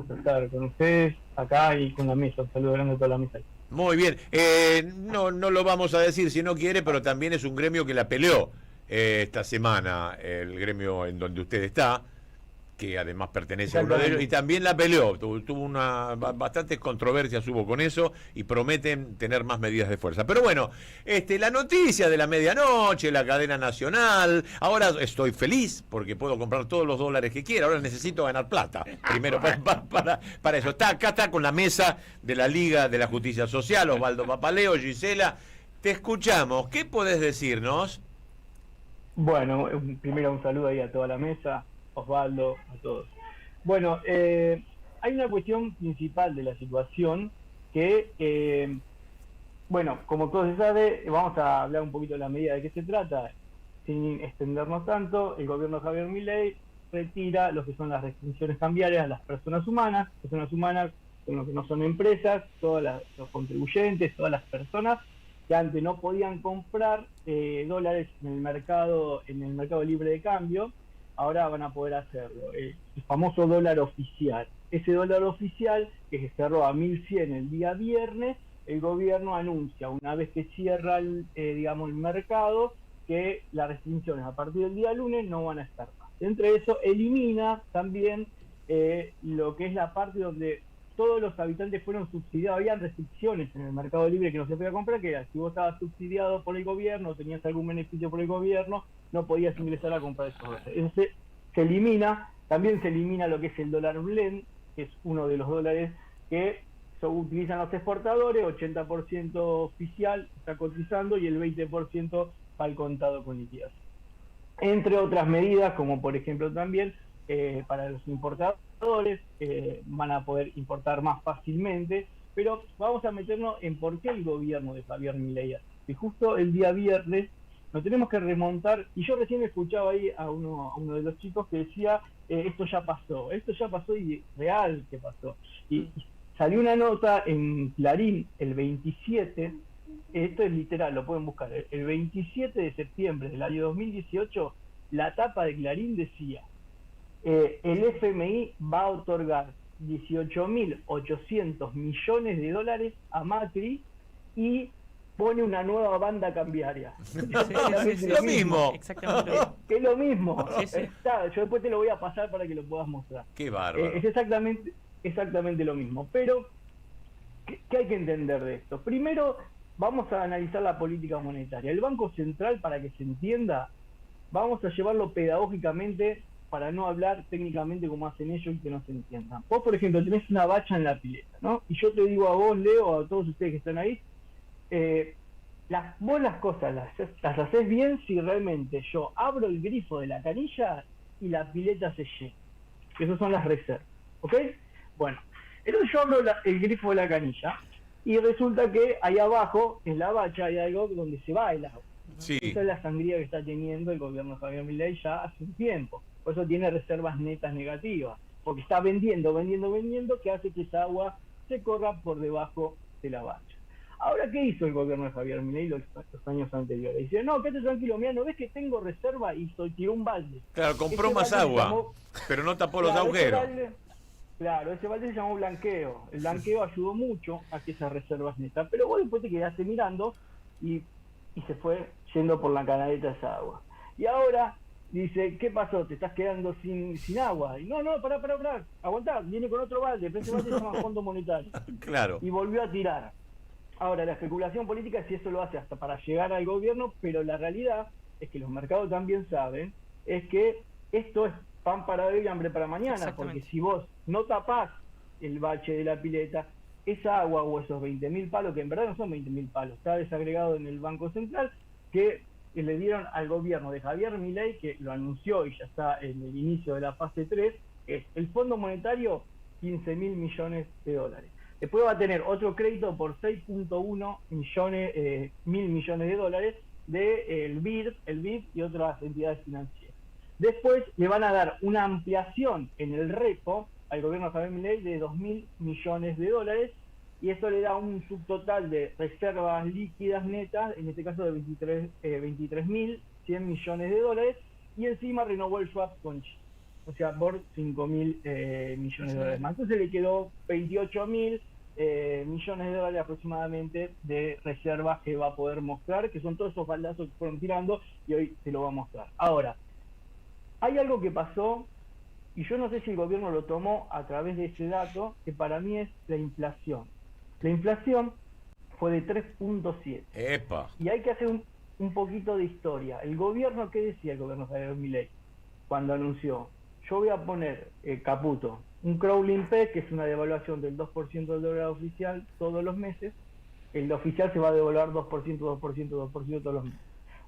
gusto estar con ustedes acá y con la mesa. Un saludo grande a toda la mesa. Muy bien. No lo vamos a decir si no quiere, pero también es un gremio que la peleó esta semana, el gremio en donde usted está, que además pertenece a uno de ellos, y Exactamente. también la peleó. Tuvo bastantes controversias hubo con eso y prometen tener más medidas de fuerza. Pero bueno, la noticia de la medianoche, la cadena nacional. Ahora estoy feliz porque puedo comprar todos los dólares que quiera. Ahora necesito ganar plata. Primero para eso. Acá está con la mesa de la Liga de la Justicia Social, Osvaldo Papaleo, Gisela. Te escuchamos. ¿Qué podés decirnos? Bueno, primero un saludo ahí a toda la mesa, Osvaldo, a todos. Bueno, hay una cuestión principal de la situación que, bueno, como todos se sabe, vamos a hablar un poquito de la medida de qué se trata, sin extendernos tanto. El gobierno de Javier Milei retira lo que son las restricciones cambiarias a las personas humanas con lo que no son empresas, los contribuyentes, todas las personas que antes no podían comprar dólares en el mercado libre de cambio, ahora van a poder hacerlo. El famoso dólar oficial. Ese dólar oficial, que se cerró a 1100 el día viernes, el gobierno anuncia, una vez que cierra digamos, el mercado, que las restricciones a partir del día lunes no van a estar más. Entre eso, elimina también lo que es la parte donde todos los habitantes fueron subsidiados. Habían restricciones en el mercado libre que no se podía comprar, que era si vos estabas subsidiado por el gobierno, tenías algún beneficio por el gobierno, no podías ingresar a comprar esos dólares. Eso se elimina. También se elimina lo que es el dólar blend, que es uno de los dólares que utilizan los exportadores, 80% oficial está cotizando y el 20% al contado con liquidación. Entre otras medidas, como por ejemplo también para los importadores, van a poder importar más fácilmente, pero vamos a meternos en por qué el gobierno de Javier Milei hace. Y justo el día viernes nos tenemos que remontar, y yo recién escuchaba ahí a uno de los chicos que decía, esto ya pasó y real que pasó. Y salió una nota en Clarín el 27, esto es literal, lo pueden buscar, el 27 de septiembre del año 2018, la tapa de Clarín decía, el FMI va a otorgar 18.800 millones de dólares a Macri y pone una nueva banda cambiaria. Sí, lo mismo. Exactamente. Es lo mismo. Sí, sí. Yo después te lo voy a pasar para que lo puedas mostrar. Qué bárbaro. Es exactamente lo mismo. Pero, ¿qué hay que entender de esto? Primero, vamos a analizar la política monetaria. El Banco Central, para que se entienda, vamos a llevarlo pedagógicamente para no hablar técnicamente como hacen ellos y que no se entiendan. Vos, por ejemplo, tenés una bacha en la pileta, ¿no? Y yo te digo a vos, Leo, a todos ustedes que están ahí, vos las cosas las haces bien si realmente yo abro el grifo de la canilla y la pileta se llena. Esas son las reservas, ¿ok? Bueno, entonces yo abro el grifo de la canilla y resulta que ahí abajo, en la bacha, hay algo donde se va el agua. Sí. Esa es la sangría que está teniendo el gobierno de Javier Milei ya hace un tiempo. Por eso tiene reservas netas negativas, porque está vendiendo, que hace que esa agua se corra por debajo de la bacha. Ahora, ¿qué hizo el gobierno de Javier Milei los años anteriores? Dice, no, quédate tranquilo, mira, ¿no ves que tengo reserva? Y tiró un balde. Claro, compró más agua, pero no tapó los agujeros. Ese balde se llamó blanqueo. El blanqueo ayudó mucho a que esas reservas netas, pero vos después te quedaste mirando y se fue yendo por la canaleta esa agua. Y ahora dice, ¿qué pasó? ¿Te estás quedando sin agua? Y no, pará, aguantá, viene con otro balde, pero ese balde se llama Fondo Monetario. Claro. Y volvió a tirar. Ahora, la especulación política es si eso lo hace hasta para llegar al gobierno, pero la realidad es que los mercados también saben, es que esto es pan para hoy y hambre para mañana, porque si vos no tapás el bache de la pileta, esa agua o esos 20.000 palos, que en verdad no son 20.000 palos, está desagregado en el Banco Central, que le dieron al gobierno de Javier Milei, que lo anunció y ya está en el inicio de la fase 3, es el Fondo Monetario, 15.000 millones de dólares. Después va a tener otro crédito por 6.1 mil millones de dólares del BID y otras entidades financieras. Después le van a dar una ampliación en el repo al gobierno de Javier Milei de 2.000 millones de dólares, y eso le da un subtotal de reservas líquidas netas, en este caso de 23.100 millones de dólares, y encima renovó el swap con Chile. o sea, por 5.000 millones de dólares más. Entonces le quedó 28.000 millones de dólares aproximadamente de reservas que va a poder mostrar, que son todos esos baldazos que fueron tirando, y hoy te lo va a mostrar. Ahora, hay algo que pasó, y yo no sé si el gobierno lo tomó a través de ese dato, que para mí es la inflación. La inflación fue de 3.7. ¡Epa! Y hay que hacer un poquito de historia. El gobierno, ¿qué decía el gobierno de Milei cuando anunció? Yo voy a poner, Caputo, un crawling peg, que es una devaluación del 2% del dólar oficial todos los meses. El oficial se va a devaluar 2%, 2%, 2% todos los meses.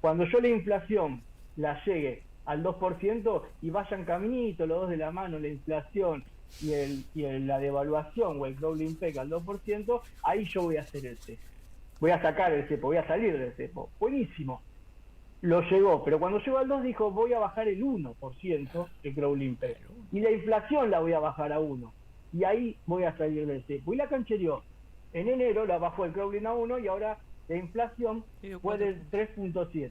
Cuando yo la inflación la llegue al 2% y vayan caminito los dos de la mano, la inflación y la devaluación o el crawling peg al 2%, ahí yo voy a hacer el cepo. Voy a sacar el cepo, voy a salir del cepo. Buenísimo. Lo llegó, pero cuando llegó al 2 dijo, voy a bajar el 1% el crawling peg. Y la inflación la voy a bajar a 1. Y ahí voy a salir del cepo. Y la canchereó. En enero la bajó el crawling a 1 y ahora la inflación fue del 3.7.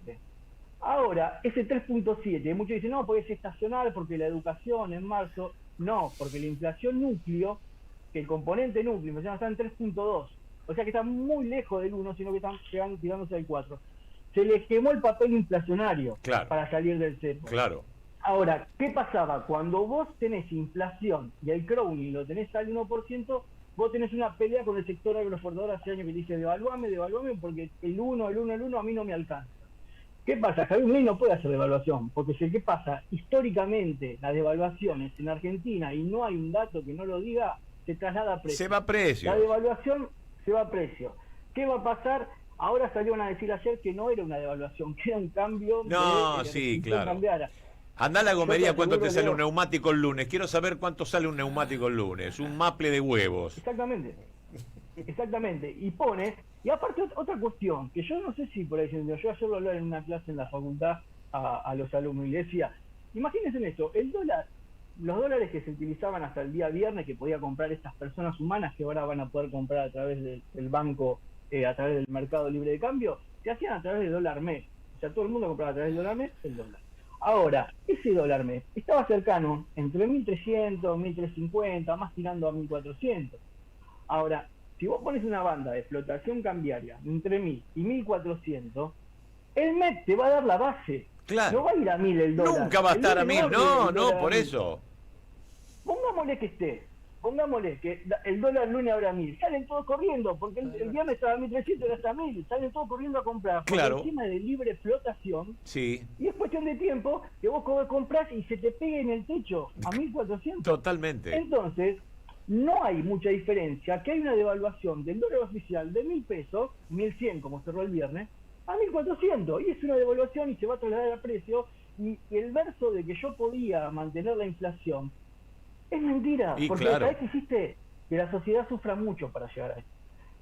Ahora, ese 3.7, muchos dicen, no, porque es estacional, porque la educación en marzo. No, porque la inflación núcleo, que el componente núcleo, está en 3.2. O sea que está muy lejos del 1, sino que están llegando, tirándose al 4. Se les quemó el papel inflacionario para salir del cepo. Claro. Ahora, ¿qué pasaba? Cuando vos tenés inflación y el crowning lo tenés al 1%, vos tenés una pelea con el sector agroexportador hace años que dice, devaluame, porque el 1 a mí no me alcanza. ¿Qué pasa? Javier Milei no puede hacer devaluación, porque si ¿qué pasa? Históricamente, las devaluaciones en Argentina, y no hay un dato que no lo diga, se traslada a precio. Se va a precio. La devaluación se va a precio. ¿Qué va a pasar? Ahora salieron a decir ayer que no era una devaluación, que era un cambio. No, sí, claro. Cambiara. Andá a la gomería, ¿cuánto te sale un neumático el lunes? Quiero saber cuánto sale un neumático el lunes. Un maple de huevos. Exactamente. Exactamente. Y pones. Y aparte, otra cuestión, que yo no sé si por ahí, yo ayer lo hablaba en una clase en la facultad a los alumnos y le decía, imagínense en esto, el dólar, los dólares que se utilizaban hasta el día viernes, que podía comprar estas personas humanas que ahora van a poder comprar a través del banco, a través del mercado libre de cambio, se hacían a través del dólar mes. O sea, todo el mundo compraba a través del dólar mes el dólar. Ahora, ese dólar mes estaba cercano entre 1.300, 1.350, más tirando a 1.400. Ahora, si vos pones una banda de flotación cambiaria entre 1.000 y 1.400, el MEP te va a dar la base. Claro. No va a ir a 1.000 el dólar. Nunca va a estar a 1.000. No, por eso. Pongámosle que el dólar lunes ahora 1.000. Salen todos corriendo, porque el viernes estaba a 1.300, ahora está a 1.000. Salen todos corriendo a comprar. Claro. Por encima de libre flotación. Sí. Y es cuestión de tiempo que vos compras y se te pegue en el techo a 1.400. Totalmente. Entonces, no hay mucha diferencia, que hay una devaluación del dólar oficial de 1.000 pesos, 1.100 como cerró el viernes, a 1.400, y es una devaluación y se va a trasladar a precio, y el verso de que yo podía mantener la inflación es mentira, y porque claro, sabés que hiciste que la sociedad sufra mucho para llegar a esto.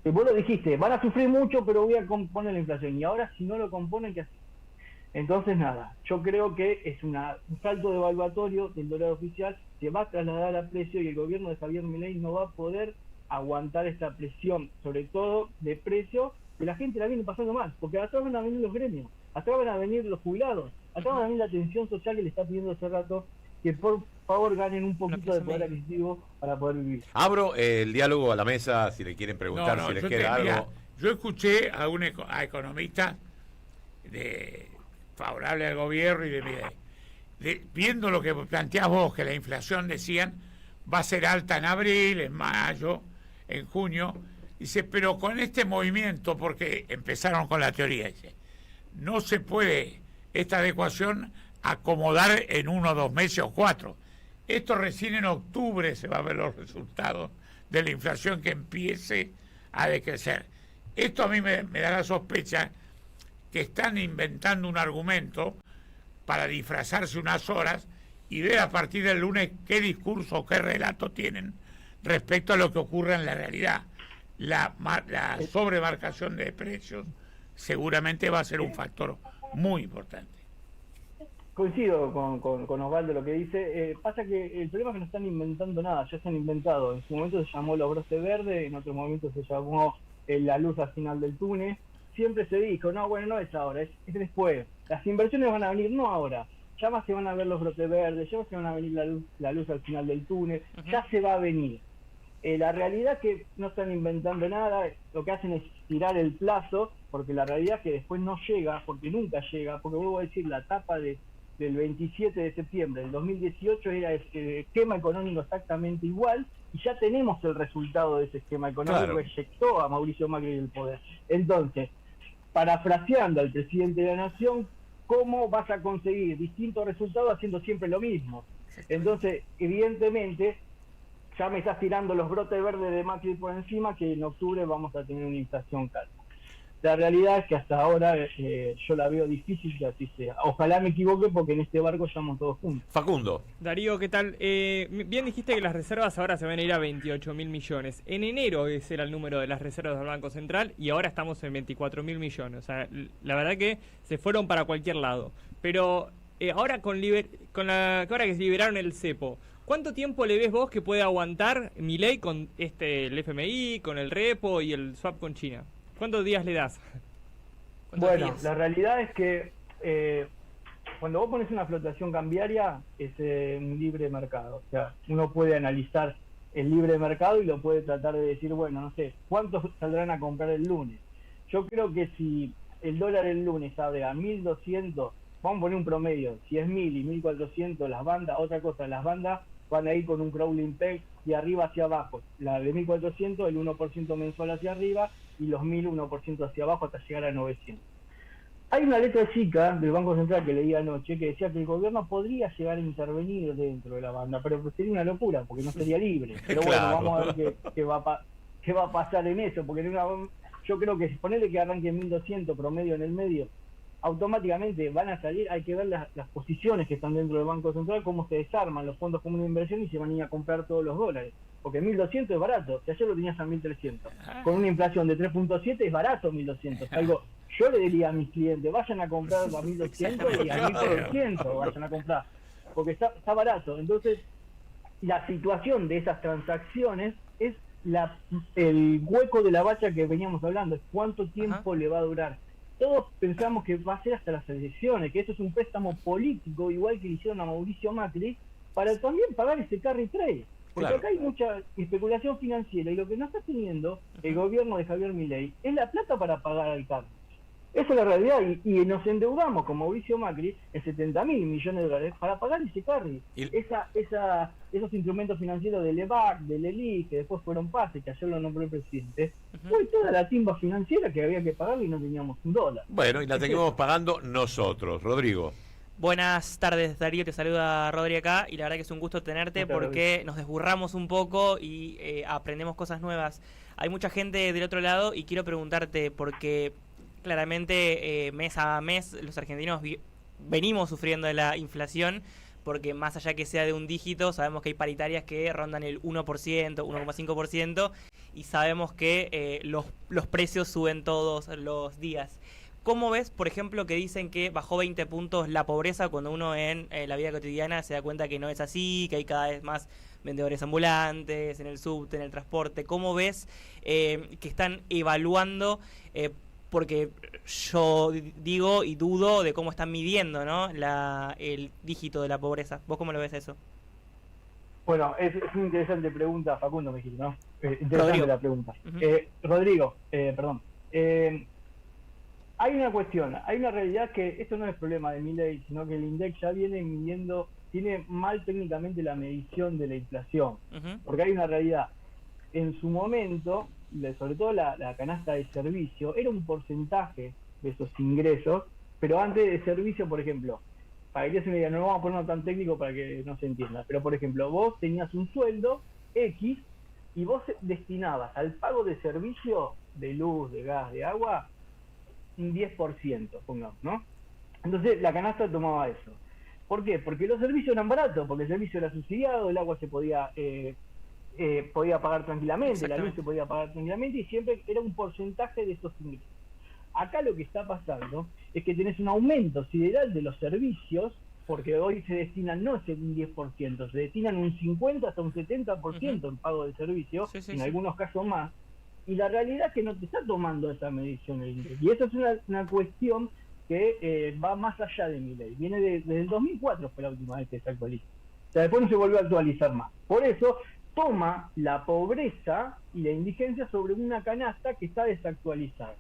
Que vos lo dijiste, van a sufrir mucho, pero voy a componer la inflación, y ahora si no lo componen, ¿qué hacen? Entonces nada, yo creo que es un salto devaluatorio del dólar oficial, se va a trasladar a precio y el gobierno de Javier Milei no va a poder aguantar esta presión, sobre todo de precio, que la gente la viene pasando mal, porque atrás van a venir los gremios, atrás van a venir los jubilados, atrás van a venir la atención social que le está pidiendo hace rato, que por favor ganen un poquito de poder adquisitivo para poder vivir. Abro el diálogo a la mesa si le quieren preguntar, si les queda algo. Yo escuché a economistas favorable al gobierno y viendo lo que planteás vos, que la inflación, decían, va a ser alta en abril, en mayo, en junio, dice, pero con este movimiento, porque empezaron con la teoría, dice, no se puede esta adecuación acomodar en 1 o 2 meses o 4. Esto recién en octubre se va a ver los resultados de la inflación que empiece a decrecer. Esto a mí me da la sospecha que están inventando un argumento para disfrazarse unas horas y ver a partir del lunes qué discurso o qué relato tienen respecto a lo que ocurre en la realidad. La sobremarcación de precios seguramente va a ser un factor muy importante. Coincido con Osvaldo lo que dice. Pasa que el problema es que no están inventando nada, ya se han inventado. En su momento se llamó los brotes verdes, en otro momento se llamó la luz al final del túnel. Siempre se dijo, no, bueno, no es ahora, es después. Las inversiones van a venir no ahora. ya más se van a ver los brotes verdes, ya se van a venir la luz al final del túnel, ya se va a venir. La realidad es que no están inventando nada, lo que hacen es tirar el plazo, porque la realidad es que después no llega, porque nunca llega, porque vuelvo a decir, la etapa del 27 de septiembre del 2018 era ese esquema económico exactamente igual, y ya tenemos el resultado de ese esquema económico que eyectó a Mauricio Macri del poder. Entonces, parafraseando al presidente de la Nación, ¿cómo vas a conseguir distintos resultados haciendo siempre lo mismo? Entonces, evidentemente, ya me estás tirando los brotes verdes de Macri por encima, que en octubre vamos a tener una inflación calma. La realidad es que hasta ahora yo la veo difícil que así sea. Ojalá me equivoque, porque en este barco estamos todos juntos. Facundo. Darío, ¿qué tal? Bien dijiste que las reservas ahora se van a ir a 28.000 millones. En enero ese era el número de las reservas del Banco Central y ahora estamos en 24.000 millones. O sea, la verdad que se fueron para cualquier lado. Pero ahora ahora que se liberaron el cepo, ¿cuánto tiempo le ves vos que puede aguantar Milei con el FMI, con el repo y el swap con China? ¿Cuántos días le das? Bueno, días? la realidad es que cuando vos pones una flotación cambiaria es un libre mercado. O sea, uno puede analizar el libre mercado y lo puede tratar de decir, bueno, no sé, ¿cuántos saldrán a comprar el lunes? Yo creo que si el dólar el lunes abre a 1.200, vamos a poner un promedio, si es 1.000 y 1.400 las bandas, otra cosa, las bandas van a ir con un crawling peg de arriba hacia abajo. La de 1.400, el 1% mensual hacia arriba, y los 1.000, 1% hacia abajo hasta llegar a 900. Hay una letra chica del Banco Central que leí anoche que decía que el gobierno podría llegar a intervenir dentro de la banda, pero sería una locura, porque no sería libre. Pero bueno, vamos a ver qué va a pasar en eso, porque yo creo que si ponerle que arranque 1.200 promedio en el medio, automáticamente van a salir, hay que ver las posiciones que están dentro del Banco Central, cómo se desarman los fondos comunes de inversión y se van a ir a comprar todos los dólares. Porque 1.200 es barato, si ayer lo tenías a 1.300. Con una inflación de 3.7 es barato 1.200. Algo, yo le diría a mis clientes, vayan a comprar a 1.200 y a 1.400 vayan a comprar, porque está barato. Entonces, la situación de esas transacciones es el hueco de la bacha que veníamos hablando, es cuánto tiempo le va a durar. Todos pensamos que va a ser hasta las elecciones, que esto es un préstamo político, igual que le hicieron a Mauricio Macri, para también pagar ese carry trade. Porque acá hay mucha especulación financiera y lo que no está teniendo el gobierno de Javier Milei es la plata para pagar al carry. Esa es la realidad, y nos endeudamos con Mauricio Macri en 70.000 millones de dólares para pagar ese carry. Esos instrumentos financieros del EVAC, del ELI, que después fueron PASE, que ayer lo nombró el presidente, fue toda la timba financiera que había que pagar y no teníamos un dólar. Bueno, y la seguimos pagando nosotros. Rodrigo. Buenas tardes, Darío, te saluda Rodri acá, y la verdad que es un gusto tenerte porque nos desburramos un poco y aprendemos cosas nuevas. Hay mucha gente del otro lado y quiero preguntarte, porque claramente mes a mes los argentinos venimos sufriendo de la inflación, porque más allá que sea de un dígito, sabemos que hay paritarias que rondan el 1%, 1,5%, y sabemos que los precios suben todos los días. ¿Cómo ves, por ejemplo, que dicen que bajó 20 puntos la pobreza cuando uno en la vida cotidiana se da cuenta que no es así, que hay cada vez más vendedores ambulantes en el subte, en el transporte? ¿Cómo ves que están evaluando, porque yo digo y dudo de cómo están midiendo, ¿no?, el dígito de la pobreza? ¿Vos cómo lo ves eso? Bueno, es una interesante pregunta, Facundo, me dijiste, ¿no? Interesante Rodrigo. la pregunta. Rodrigo, perdón. Hay una cuestión, hay una realidad que esto no es problema de Milei, sino que el INDEC ya viene midiendo, tiene mal técnicamente la medición de la inflación, porque hay una realidad. En su momento, sobre todo la canasta de servicio, era un porcentaje de esos ingresos, pero antes de servicio, por ejemplo, para que se me diga, no vamos a ponerlo tan técnico para que no se entienda, pero por ejemplo, vos tenías un sueldo X y vos destinabas al pago de servicio de luz, de gas, de agua, un 10%, pongamos, ¿no? Entonces la canasta tomaba eso. ¿Por qué? Porque los servicios eran baratos, porque el servicio era subsidiado, el agua se podía pagar tranquilamente, la luz se podía pagar tranquilamente, y siempre era un porcentaje de esos ingresos. Acá lo que está pasando es que tenés un aumento sideral de los servicios, porque hoy se destinan no ese un 10%, se destinan un 50 hasta un 70% en pago de servicio, en algunos casos más. Y la realidad es que no te está tomando esa medición el INDEC. Y eso es una cuestión que va más allá de Milei. Viene desde el 2004 fue la última vez que se actualiza. O sea, después no se volvió a actualizar más. Por eso toma la pobreza y la indigencia sobre una canasta que está desactualizada.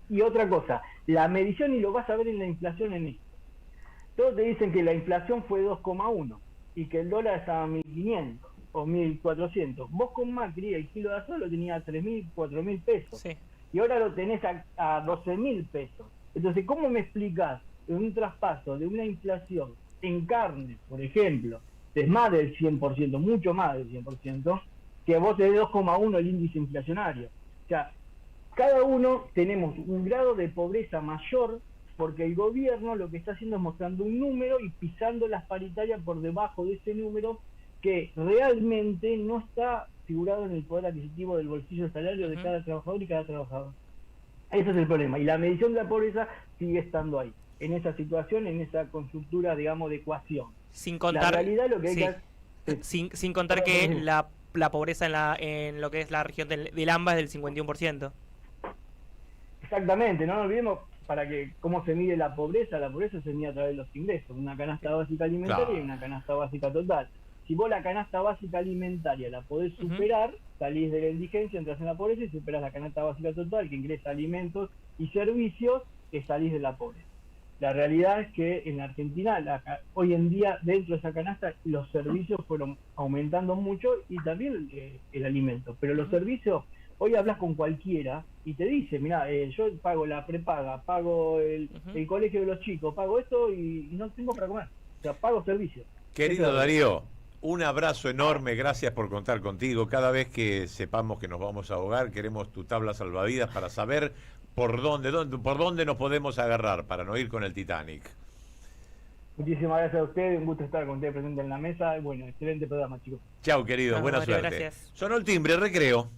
Y otra cosa, la medición, y lo vas a ver en la inflación en esto. Todos te dicen que la inflación fue 2,1 y que el dólar estaba a 1.500 o 1.400. Vos con Macri el kilo de azúcar lo tenías a 3.000, 4.000 pesos. Sí. Y ahora lo tenés a 12.000 pesos. Entonces, ¿cómo me explicás en un traspaso de una inflación en carne, por ejemplo, es más del 100%, mucho más del 100%, que vos tenés 2,1 el índice inflacionario? O sea, cada uno tenemos un grado de pobreza mayor porque el gobierno lo que está haciendo es mostrando un número y pisando las paritarias por debajo de ese número que realmente no está figurado en el poder adquisitivo del bolsillo salario de cada trabajador y cada trabajador. Ese es el problema. Y la medición de la pobreza sigue estando ahí, en esa situación, en esa consultura, digamos, de ecuación. Sin contar, la realidad lo que hay sí, que sin contar que la pobreza en lo que es la región del AMBA es del 51%. Exactamente, no nos olvidemos para que cómo se mide la pobreza se mide a través de los ingresos, una canasta básica alimentaria Claro. y una canasta básica total. Si vos la canasta básica alimentaria la podés superar, salís de la indigencia, entras en la pobreza y superás la canasta básica total, que ingresa alimentos y servicios, que salís de la pobreza. La realidad es que en Argentina, hoy en día, dentro de esa canasta, los servicios fueron aumentando mucho y también el alimento. Pero los servicios, hoy hablas con cualquiera y te dice, mira, yo pago la prepaga, pago el colegio de los chicos, pago esto y no tengo para comer. O sea, pago servicios. Querido Darío, un abrazo enorme, gracias por contar contigo. Cada vez que sepamos que nos vamos a ahogar, queremos tu tabla salvavidas para saber por dónde nos podemos agarrar para no ir con el Titanic. Muchísimas gracias a ustedes, un gusto estar con ustedes presente en la mesa. Bueno, excelente programa, chicos. Chau, querido, buena Darío, suerte. gracias. Sonó el timbre, recreo.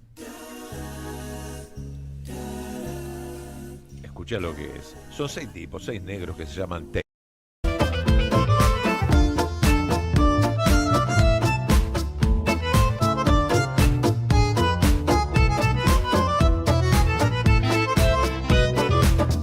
Escucha lo que es. Son 6 tipos, 6 negros que se llaman